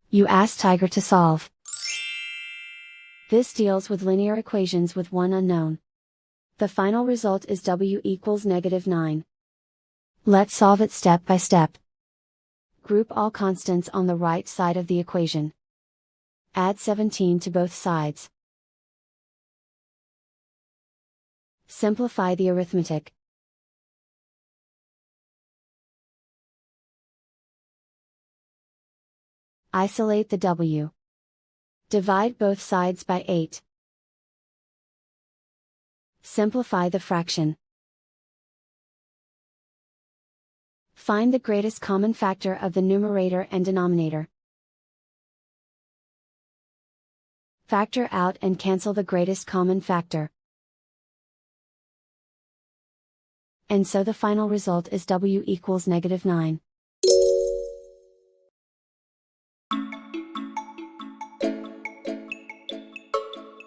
You ask Tiger to solve. This deals with linear equations with one unknown. The final result is w equals -9. Let's solve it step by step. Group all constants on the right side of the equation. Add 17 to both sides. Simplify the arithmetic. Isolate the w. Divide both sides by 8. Simplify the fraction. Find the greatest common factor of the numerator and denominator. Factor out and cancel the greatest common factor. And so the final result is w equals -9.